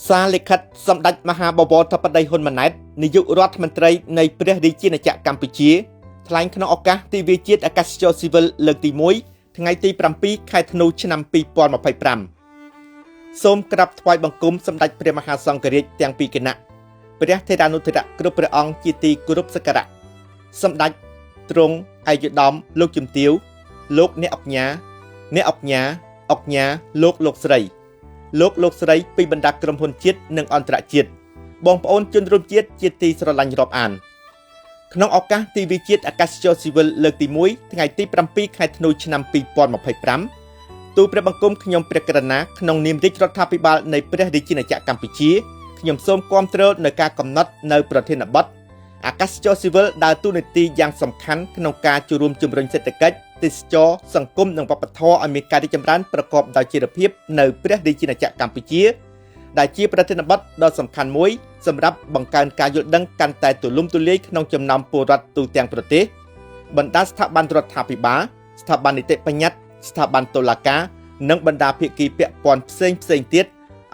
សារលិខិតសម្ដេចមហាបវរធិបតីហ៊ុនម៉ាណែតនាយករដ្ឋមន្ត្រីនៃព្រះរាជាណាចក្រកម្ពុជាថ្លែងក្នុងឱកាសទិវាជាតិអាកាសចរស៊ីវិលលើកទី1ថ្ងៃទី7ខែធ្នូឆ្នាំ2025សូមក្រាបថ្វាយបង្គំសម្ដេចព្រះមហាសង្ឃរាជទាំងពីរគណៈព្រះថេរានុថេរៈគ្រប់ព្រះអង្គជាទីគោរពសក្ការៈសម្ដេចទ្រង់ឯកឧត្តមលោកជំទាវលោកអ្នកអង្គញាលោកស្រីលោកស្រីពីបណ្ដាក្រុមហ៊ុនជាតិនិងអន្តរជាតិបងប្អូនជនរួមជាតិជាទីស្រឡាញ់រាប់អានក្នុងឱកាសទិវាជាតិអាកាសចរស៊ីវិលលើកទី1ថ្ងៃទី7ខែធ្នូឆ្នាំ2025ទូលព្រះបង្គំខ្ញុំព្រះករុណាក្នុងនាមរាជរដ្ឋាភិបាលនៃព្រះរាជាណាចក្រកម្ពុជាខ្ញុំសូមគាំទ្រនៅការកំណត់នៅប្រធានបទអាកាសចរស៊ីវិលដើរតួនាទីយ៉ាងសំខាន់ក្នុងការចូលរួមជំរុញសេដ្ឋកិច្ចទេសចរសង្គមនិងវប្បធម៌ឲ្យមានការរីកចម្រើនប្រកបដោយចីរភាពនៅព្រះរាជាណាចក្រកម្ពុជាដែលជាប្រធានបទដ៏សំខាន់មួយសម្រាប់បង្កើនការយល់ដឹងកាន់តែទូលំទូលាយក្នុងចំណោមពលរដ្ឋទូទាំងប្រទេសបណ្ដាស្ថាប័នរដ្ឋាភិបាលស្ថាប័ននីតិបញ្ញត្តិស្ថាប័នតុលាការនិងបណ្ដាភាគីពាក់ព័ន្ធផ្សេងទៀត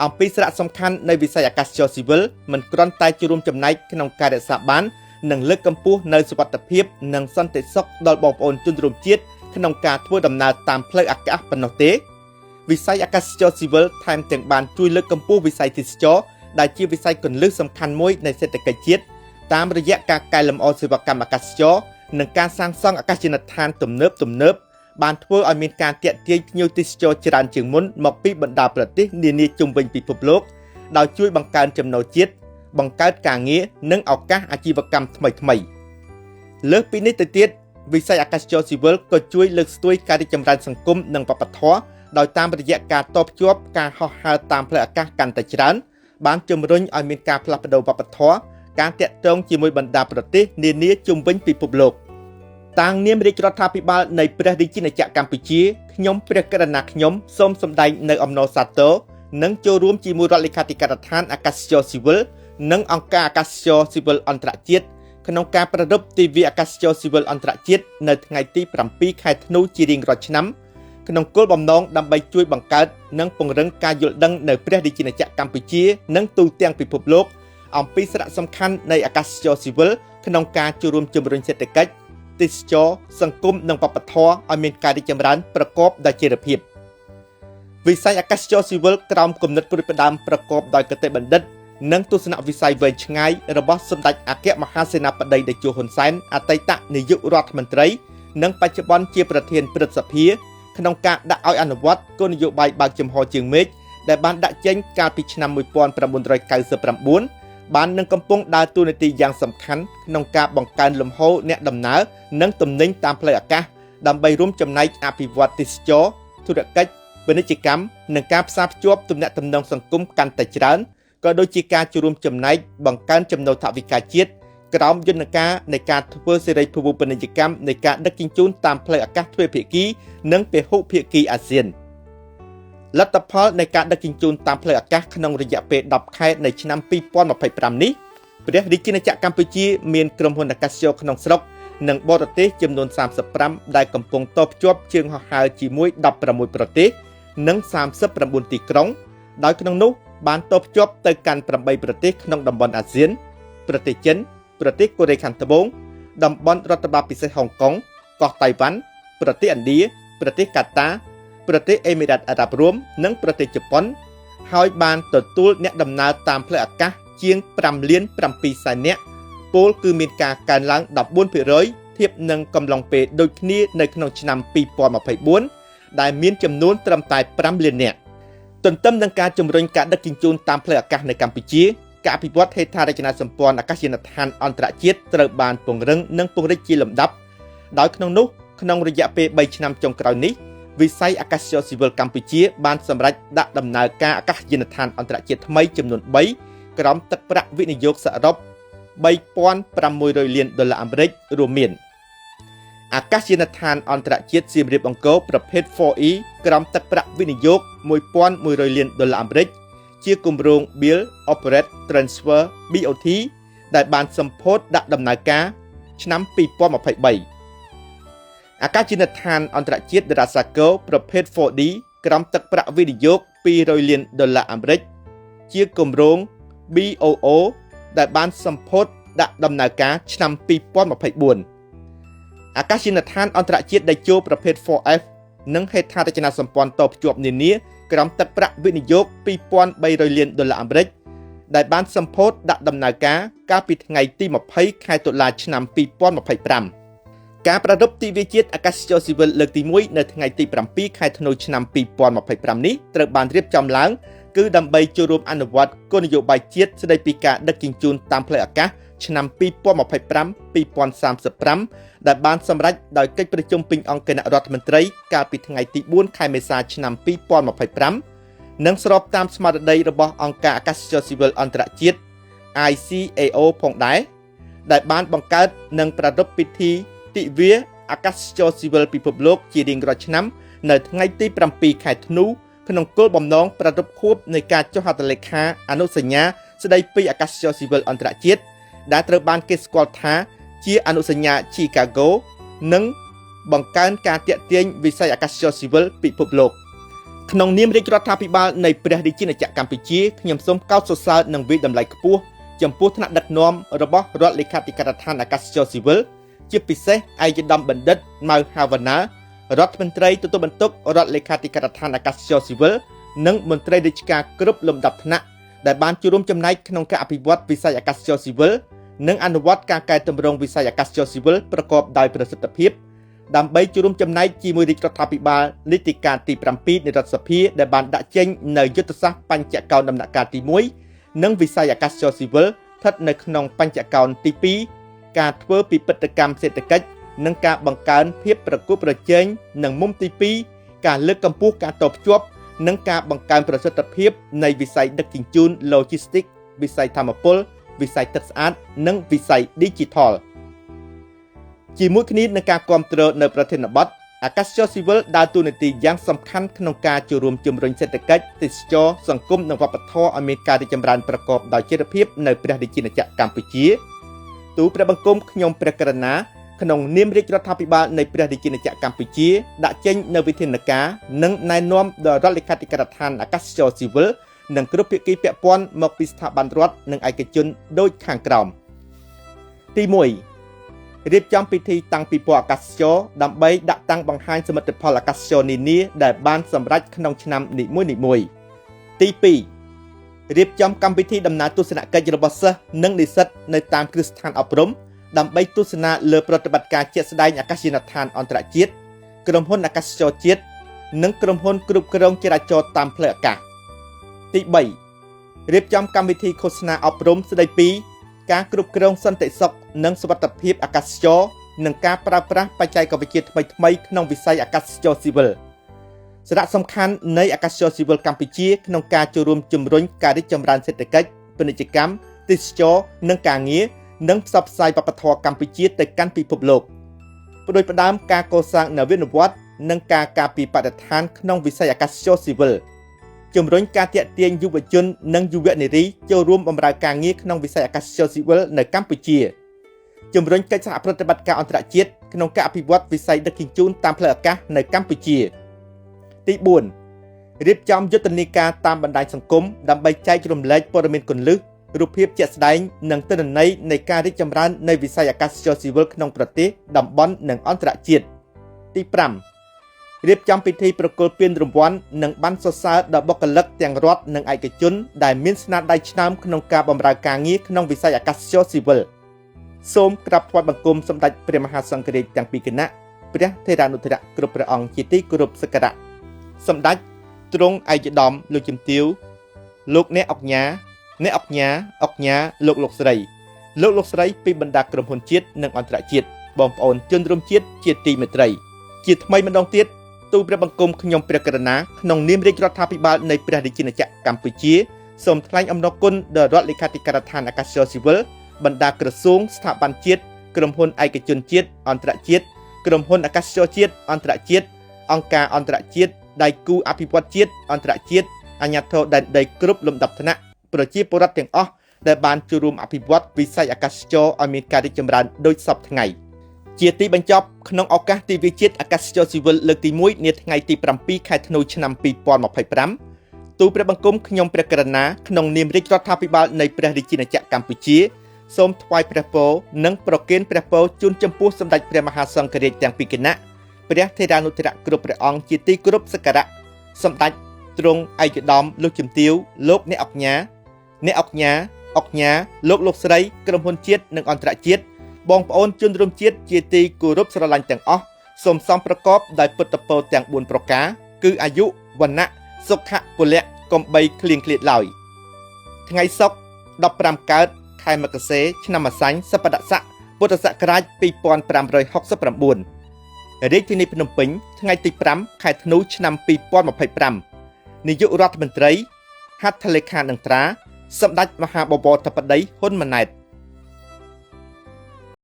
អំពីសារៈសំខាន់នៃវិស័យអាកាសចរស៊ីវិលមិនគ្រាន់តែចូលរួមចំណែកក្នុងការរក្សាបាននិងលើកកម្ពស់នូវសុវត្ថិភាពនិងសន្តិសុខដល់បងប្អូនជនរួមជាតិក្នុងការធ្វើដំណើរតាមផ្លូវអាកាសប៉ុណ្ណោះទេវិស័យអាកាសចរស៊ីវិលថែមទាំងបានជួយលើកកម្ពស់វិស័យទេសចរដែលជាវិស័យគន្លឹះសំខាន់មួយនៃសេដ្ឋកិច្ចជាតិតាមរយៈការកែលម្អសេវាកម្មអាកាសចរនិងការសាងសង់អាកាសយានដ្ឋានទំនើបបានធ្វើឲ្យមានការទាក់ទាញភ្ញៀវទេសចរច្រើនជាងមុនមកពីបណ្ដាប្រទេសនានាជុំវិញពិភពលោកដោយជួយបង្កើនចំណូលជាតិបង្កើតការងារនិងឱកាសអាជីវកម្មថ្មីលើសពីនេះទៅទៀតវិស័យអាកាសចរស៊ីវិលក៏ជួយលើកស្ទួយការរីកចម្រើនសង្គមនិងវប្បធម៌ដោយតាមរយៈការតភ្ជាប់ការហោះហើរតាមផ្លូវអាកាសកាន់តែច្រើនបានជំរុញឲ្យមានការផ្លាស់ប្ដូរវប្បធម៌ការតាក់ទងជាមួយបណ្ដាប្រទេសនានាជុំវិញពិភពលោកតាំងនាមរាជរដ្ឋាភិបាលនៃព្រះរាជាណាចក្រកម្ពុជាខ្ញុំព្រះករុណាខ្ញុំសូមសម្ដែងនៅអំណរសាទរនិងចូលរួមជាមួយរដ្ឋលេខាធិការដ្ឋានអាកាសចរស៊ីវិលនិងអង្គការអាកាសចរស៊ីវិលអន្តរជាតិក្នុងការប្រារព្ធទិវាអាកាសចរស៊ីវិលអន្តរជាតិនៅថ្ងៃទី7ខែធ្នូជារៀងរាល់ឆ្នាំក្នុងគោលបំណងដើម្បីជួយបង្កើតនិងពង្រឹងការយល់ដឹងនៅព្រះរាជាណាចក្រកម្ពុជានិងទូទាំងពិភពលោកអំពីសារៈសំខាន់នៃអាកាសចរស៊ីវិលក្នុងការចូលរួមជំរុញសេដ្ឋកិច្ចទេសចរសង្គមនិងវប្បធម៌ឲ្យមានការរីកចម្រើនប្រកបដោយចីរភាពវិស័យអាកាសចរស៊ីវិលក្រោមគំនិតផ្ដួចផ្ដើមប្រកបដោយគតិបណ្ឌិតនិងទស្សនវិស័យវែងឆ្ងាយរបស់សម្ដេចអគ្គមហាសេនាបតីតេជោហ៊ុនសែនអតីតនាយករដ្ឋមន្ត្រីនិងបច្ចុប្បន្នជាប្រធានព្រឹទ្ធសភាក្នុងការដាក់ឲ្យអនុវត្តគោលនយោបាយបើកចំហជើងមេឃដែលបានដាក់ចេញកាលពីឆ្នាំ1999បាននឹងកំពុងដើរតួនាទីយ៉ាងសំខាន់ក្នុងការបង្កើនលំហូរអ្នកដំណើរនិងទំនិញតាមផ្លូវអាកាសដើម្បីរួមចំណែកអភិវឌ្ឍទេសចរធុរកិច្ចពាណិជ្ជកម្មនិងការផ្សារភ្ជាប់ទំនាក់ទំនងសង្គមកាន់តែច្រើនក៏ដូចជាការចូលរួមចំណែកបង្កើនចំណូលថវិកាជាតិក្រោមយន្តការនៃការធ្វើសេរីភូមិពាណិជ្ជកម្មនៃការដឹកជញ្ជូនតាមផ្លូវអាកាសទ្វេភាគីនិងពហុភាគីអាស៊ានលទ្ធផលនៃការដឹកជញ្ជូនតាមផ្លូវអាកាសក្នុងរយៈពេល10ខែនៃឆ្នាំ2025នេះព្រះរាជាណាចក្រកម្ពុជាមានក្រុមហ៊ុនអាកាសចរក្នុងស្រុកនិងបរទេសចំនួន35ដែលកំពុងតភ្ជាប់ជើងហោះហើរជាមួយ16ប្រទេសនិង39ទីក្រុងដោយក្នុងនោះបានតភ្ជាប់ទៅកាន់8ប្រទេសក្នុងតំបន់អាស៊ានប្រទេសចិនប្រទេសកូរ៉េខាងត្បូងតំបន់រដ្ឋបាលពិសេសហុងកុងកោះតៃវ៉ាន់ប្រទេសឥណ្ឌាប្រទេសកាតាប្រទេសអេមីរ៉ាតអារ៉ាប់រួមនិងប្រទេសជប៉ុនហើយបានទទួលអ្នកដំណើរតាមផ្លូវអាកាសជាង5លាន7សែននាក់ពលគឺមានការកើនឡើង 14% ធៀបនឹងកំឡុងពេលដូចគ្នានៅក្នុងឆ្នាំ2024ដែលមានចំនួនត្រឹមតែ5លាននាក់ទន្ទឹមនឹងការជំរុញការដឹកជញ្ជូនតាមផ្លូវអាកាសនៅកម្ពុជាការអភិវឌ្ឍហេដ្ឋារចនាសម្ព័ន្ធអាកាសយានដ្ឋានអន្តរជាតិត្រូវបានពង្រឹងនិងពង្រីកជាលំដាប់ដោយក្នុងនោះក្នុងរយៈពេល3ឆ្នាំចុងក្រោយនេះវិស័យអាកាសចរស៊ីវិលកម្ពុជាបានសម្រេចដាក់ដំណើរការអាកាសយានដ្ឋានអន្តរជាតិថ្មីចំនួន3ក្រោមទឹកប្រាក់វិនិយោគសរុប$3,600 លានរួមមានអាកាសយានដ្ឋានអន្តរជាតិសៀមរាបអង្គរប្រភេទ 4E ក្រោមទឹកប្រាក់វិនិយោគ$1,100 លានជាគម្រោង Build Operate Transfer BOT ដែលបានសម្ពោធដាក់ដំណើរការឆ្នាំ2023អាកាសយានដ្ឋានអន្តរជាតិ Darasaco ប្រភេទ 4D ក្រោមទឹកប្រាក់វិនិយោគ$200 លាន ជាគម្រោង BOO ដែលបានសម្ពោធដាក់ដំណើរការឆ្នាំ2024 អាកាសយានដ្ឋានអន្តរជាតិដេជោប្រភេទ 4F និងហេដ្ឋារចនាសម្ព័ន្ធតភ្ជាប់នានាក្រោមទឹកប្រាក់វិនិយោគ$2,300 លានដែលបានសម្ពោធដាក់ដំណើរការកាលពីថ្ងៃទី20 ខែតុលាឆ្នាំ2025 ការប្រារព្ធទិវាជាតិអាកាសចរស៊ីវិលលើកទី1នៅថ្ងៃទី7 ខែធ្នូឆ្នាំ2025នេះត្រូវបានរៀបចំឡើងគឺដើម្បីចូលរួមអនុវត្តគោលនយោបាយជាតិស្តីពីការដឹកជញ្ជូនតាមផ្លូវអាកាសឆ្នាំ2025-2035ដែលបានសម្រេចដោយកិច្ចប្រជុំពេញអង្គគណៈរដ្ឋមន្ត្រីកាលពីថ្ងៃទី4 ខែមេសាឆ្នាំ2025និងស្របតាមស្មារតីរបស់អង្គការអាកាសចរស៊ីវិលអន្តរជាតិ ICAO ផងដែរដែលបានបង្កើតនិងប្រារព្ធពិធីទិវាអាកាសចរស៊ីវិលពិភពលោកជារៀងរាល់ឆ្នាំនៅថ្ងៃទី7 ខែធ្នូក្នុងគោលបំណងប្រារព្ធខួបនៃការចុះហត្ថលេខាអនុសញ្ញាស្តីពីអាកាសចរស៊ីវិលអន្តរជាតិដែលត្រូវបានគេស្គាល់ថាជាអនុសញ្ញា Chicago និងបង្កើនការទាក់ទាញវិស័យអាកាសចរស៊ីវិលពិភពលោកក្នុងនាមរាជរដ្ឋាភិបាលនៃព្រះរាជាណាចក្រកម្ពុជាខ្ញុំសូមកោតសរសើរនិងវិយតម្លៃខ្ពស់ចំពោះថ្នាក់ដឹកនាំរបស់រដ្ឋលេខាធិការដ្ឋានអាកាសចរស៊ីវិលជាពិសេសឯកឧត្តមបណ្ឌិតម៉ៅហាវ៉ាណារដ្ឋមន្ត្រីទទួលបន្ទុករដ្ឋលេខាធិការដ្ឋានអាកាសចរស៊ីវិលនិងមន្ត្រីរាជការគ្រប់លំដាប់ថ្នាក់ដែលបានចូលរួមចំណែកក្នុងការអភិវឌ្ឍវិស័យអាកាសចរស៊ីវិលនិងអនុវត្តការកែតម្រង់វិស័យអាកាសចរស៊ីវិលប្រកបដោយប្រសិទ្ធភាពដើម្បីចូលរួមចំណែកជាមួយរាជរដ្ឋាភិបាលនីតិកាលទី7នៃរដ្ឋសភាដែលបានដាក់ចេញនៅយុទ្ធសាស្ត្របញ្ចកោណដំណាក់កាលទី1និងវិស័យអាកាសចរស៊ីវិលស្ថិតនៅក្នុងបញ្ចកោណទី2ការធ្វើពិពិធកម្មសេដ្ឋកិច្ចនិងការបង្កើនភាពប្រកួតប្រជែងនិងមុំទី2ការលើកកម្ពស់ការតភ្ជាប់និងការបង្កើនប្រសិទ្ធភាពនៃវិស័យដឹកជញ្ជូន Logistics វិស័យថាមពលវិស័យទឹកស្អាតនិងវិស័យ Digital ជាមួយគ្នានឹងការគាំទ្រនៅប្រធានបទអាកាសចរស៊ីវិលដើរតួនាទីយ៉ាងសំខាន់ក្នុងការចូលរួមជំរុញសេដ្ឋកិច្ចទេសចរសង្គមនិងវប្បធម៌ឲ្យមានការរីកចម្រើនប្រកបដោយចីរភាពនៅព្រះរាជាណាចក្រកម្ពុជាទូលព្រះបង្គំខ្ញុំព្រះករុណាក្នុងនាមរាជរដ្ឋាភិបាលនៃព្រះរាជាណាចក្រកម្ពុជាដាក់ចេញនូវវិធានការនិងណែនាំដល់រដ្ឋលេខាធិការដ្ឋានអាកាសចរស៊ីវិលនិងគ្រប់ភាគីពាក់ព័ន្ធមកពីស្ថាប័នរដ្ឋនិងឯកជនដូចខាងក្រោមទី1រៀបចំពិធីតាំងពិព័រណ៍អាកាសចរដើម្បីដាក់តាំងបង្ហាញសមិទ្ធផលអាកាសចរនានាដែលបានសម្រេចក្នុងឆ្នាំនីមួយៗទី2រៀបចំកម្មវិធីដំណើរទស្សនកិច្ចរបស់សិស្សនិងនិស្សិតនៅតាមគ្រឹះស្ថានអប់រំដើម្បីទស្សនាលើប្រតិបត្តិការជាក់ស្ដែងអាកាសយានដ្ឋានអន្តរជាតិក្រុមហ៊ុនអាកាសចរជាតិនិងក្រុមហ៊ុនគ្រប់គ្រងចរាចរណ៍តាមផ្លូវអាកាសទី3រៀបចំកម្មវិធីឃោសនាអប់រំស្ដីពីការគ្រប់គ្រងសន្តិសុខនិងសុវត្ថិភាពអាកាសចរនិងការប្រើប្រាស់បច្ចេកវិទ្យាថ្មីៗក្នុងវិស័យអាកាសចរស៊ីវិលសារៈសំខាន់នៃអាកាសចរស៊ីវិលកម្ពុជាក្នុងការចូលរួមជំរុញការរីកចម្រើនសេដ្ឋកិច្ចពាណិជ្ជកម្មទេសចរនិងការងារនិងផ្សព្វផ្សាយវប្បធម៌កម្ពុជាទៅកាន់ពិភពលោកផ្ដួចផ្ដើមការកសាងនវានុវត្តន៍និងការការពារបរិស្ថានក្នុងវិស័យអាកាសចរស៊ីវិលជំរុញការទាក់ទាញយុវជននិងយុវនារីចូលរួមបម្រើការងារក្នុងវិស័យអាកាសចរស៊ីវិលនៅកម្ពុជាជំរុញកិច្ចសហប្រតិបត្តិការអន្តរជាតិក្នុងការអភិវឌ្ឍវិស័យដឹកជញ្ជូនតាមផ្លូវអាកាសនៅកម្ពុជាទី4រៀបចំយុទ្ធនាការតាមបណ្ដាញសង្គមដើម្បីចែករំលែកព័ត៌មានគន្លឹះរូបភាពជាក់ស្ដែងនិងទិន្នន័យនៃការរីកចម្រើននៃវិស័យអាកាសចរស៊ីវិលក្នុងប្រទេសតំបន់និងអន្តរជាតិទី5រៀបចំពិធីប្រគល់ពានរង្វាន់និងប័ណ្ណសរសើរដល់បុគ្គលិកទាំងរដ្ឋនិងឯកជនដែលមានស្នាដៃឆ្នើមក្នុងការបម្រើការងារក្នុងវិស័យអាកាសចរស៊ីវិលសូមក្រាបថ្វាយបង្គំសម្ដេចព្រះមហាសង្ឃរាជទាំងពីរគណៈព្រះថេរានុថេរៈគ្រប់ព្រះអង្គជាទីគោរពសក្ការៈសម្ដេចទ្រង់ឯកឧត្តមលោកជំទាវលោកអ្នកអង្គញាលោកស្រីពីបណ្ដាក្រុមហ៊ុនជាតិនិងអន្តរជាតិបងប្អូនជនរួមជាតិជាទីមេត្រីជាថ្មីម្ដងទៀតទូលព្រះបង្គំខ្ញុំព្រះករុណាក្នុងនាមរាជរដ្ឋាភិបាលនៃព្រះរាជាណាចក្រកម្ពុជាសូមថ្លែងអំណរគុណដល់រដ្ឋលេខាធិការដ្ឋានអាកាសចរស៊ីវិលបណ្ដាក្រសួងស្ថាប័នជាតិក្រុមហ៊ុនឯកជនជាតិអន្តរជាតិក្រុមហ៊ុនអាកាសចរជាតិអន្តរជាតិអង្គការអន្តរជាតិដៃគូអភិវឌ្ឍជាតិអន្តរជាតិអាជ្ញាធរដែនដីគ្រប់លំដាប់ថ្នាក់ប្រជាពលរដ្ឋទាំងអស់ដែលបានចូលរួមអភិវឌ្ឍវិស័យអាកាសចរឲ្យមានការរីកចម្រើនដូចសពថ្ងៃជាទីបញ្ចប់ក្នុងឱកាសទិវាជាតិអាកាសចរស៊ីវិលលើកទី1នាថ្ងៃទី7 ខែធ្នូឆ្នាំ2025 ទូលព្រះបង្គំខ្ញុំព្រះករុណាក្នុងនាមរាជរដ្ឋាភិបាលនៃព្រះរាជាណាចក្រកម្ពុជាសូមថ្វាយព្រះពរនិងប្រគេនព្រះពរជូនចំពោះសម្ដេចព្រះមហាសង្ឃរាជទាំងពីរគណៈព្រះថេរានុថេរៈគ្រប់ព្រះអង្គជាទីគោរពសក្ការៈសម្ដេចទ្រង់ឯកឧត្តមលោកជំទាវលោកអ្នកអង្គញាលោកស្រីក្រុមហ៊ុនជាតិនិងអន្តរជាតិបងប្អូនជនរួមជាតិជាទីគោរពស្រឡាញ់ទាំងអស់សូមសំប្រកបដោយពុទ្ធពរទាំង4ប្រការគឺអាយុវណ្ណៈសុខៈពលៈកុំបីឃ្លៀងឃ្លាតឡើយថ្ងៃសុក្រ15កើតខែមករាឆ្នាំម្សាញ់សប្បដស័កពុទ្ធសករាជ2569រាជធានីភ្នំពេញថ្ងៃទី5ខែធ្នូឆ្នាំ2025នាយករដ្ឋមន្ត្រីហត្ថលេខានឹងត្រាសម្ដេចមហាបវរធិបតីហ៊ុនម៉ាណែត